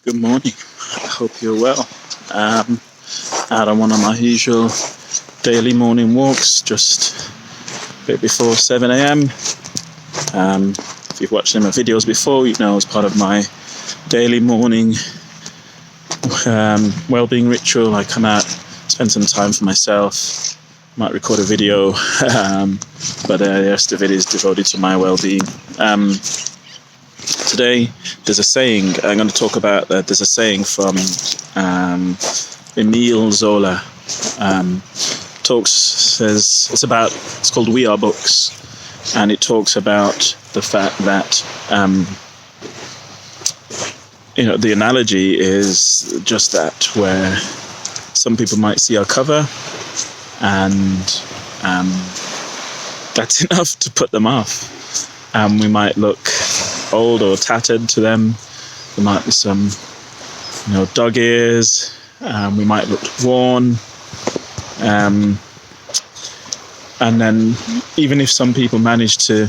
Good morning. I hope you're well. Out on one of my usual daily morning walks, just a bit before 7 a.m. If you've watched my videos before, you know as part of my daily morning well-being ritual, I come out, spend some time for myself, might record a video, but the rest of it is devoted to my well-being. Today, there's a saying I'm going to talk about. There's a saying from Emile Zola. It's called "We Are Books," and it talks about the fact that the analogy is just that, where some people might see our cover, and that's enough to put them off. We might look old or tattered to them. There might be some, dog ears. We might look worn. And then even if some people manage to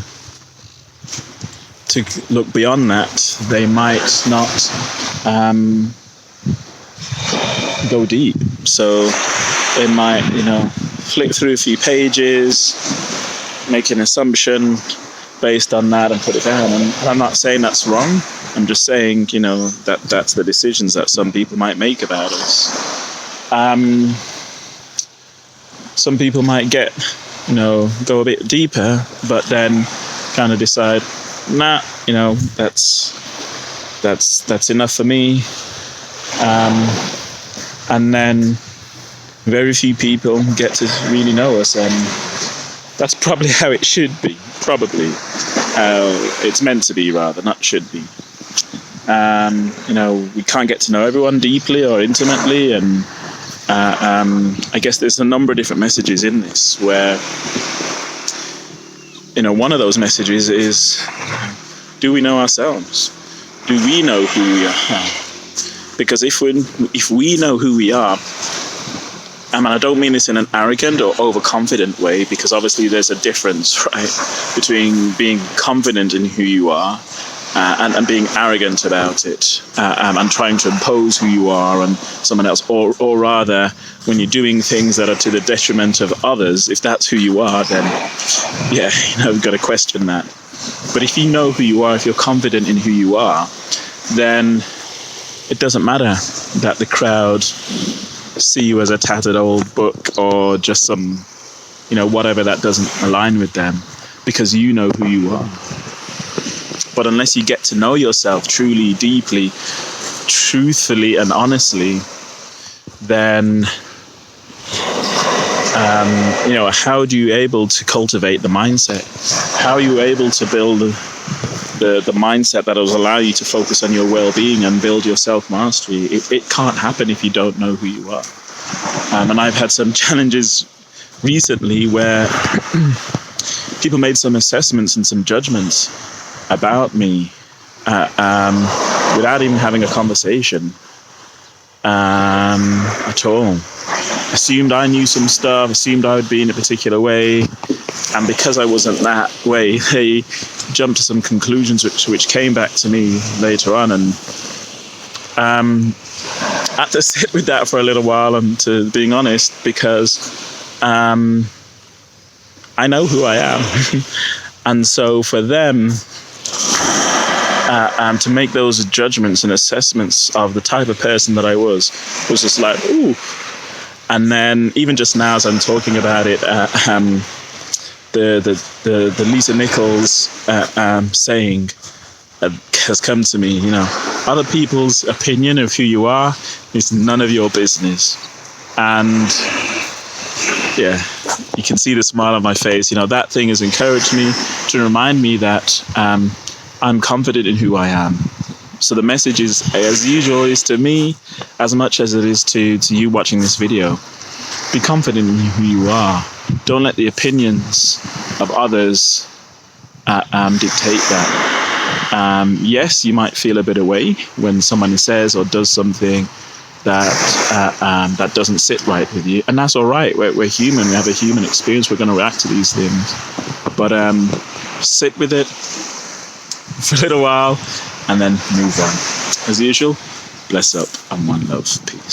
look beyond that, they might not go deep. So they might, flick through a few pages, make an assumption based on that and put it down. And I'm not saying that's wrong. I'm just saying, that's the decisions that some people might make about us. Some people might go a bit deeper, but then kind of decide, that's enough for me. And then very few people get to really know us, and that's probably how it should be. Probably how it's meant to be, rather, not should be. We can't get to know everyone deeply or intimately, and I guess there's a number of different messages in this, where one of those messages is, do we know ourselves? Do we know who we are? Because if we know who we are, and I don't mean this in an arrogant or overconfident way, because obviously there's a difference, right, between being confident in who you are and being arrogant about it, and trying to impose who you are on someone else, or rather, when you're doing things that are to the detriment of others, if that's who you are, then you've got to question that. But if you know who you are, if you're confident in who you are, then it doesn't matter that the crowd see you as a tattered old book or just some, whatever that doesn't align with them, because you know who you are. But unless you get to know yourself truly, deeply, truthfully, and honestly, then, how are you able to cultivate the mindset? How are you able to build the mindset that will allow you to focus on your well-being and build your self-mastery? It can't happen if you don't know who you are. And I've had some challenges recently where people made some assessments and some judgments about me without even having a conversation at all. Assumed I knew some stuff, assumed I would be in a particular way, and because I wasn't that way, they jumped to some conclusions which came back to me later on, and I had to sit with that for a little while, and to being honest, because I know who I am. And so for them to make those judgments and assessments of the type of person that I was just like, ooh. And then even just now, as I'm talking about it, the Lisa Nichols saying has come to me. Other people's opinion of who you are is none of your business. And you can see the smile on my face. That thing has encouraged me to remind me that I'm confident in who I am. So the message is, as usual, is to me as much as it is to you watching this video. Be confident in who you are. Don't let the opinions of others dictate that. Yes, you might feel a bit away when someone says or does something that doesn't sit right with you, and that's all right. We're human. We have a human experience. We're going to react to these things, but sit with it for a little while and then move on. As usual, Bless up and one love. Peace.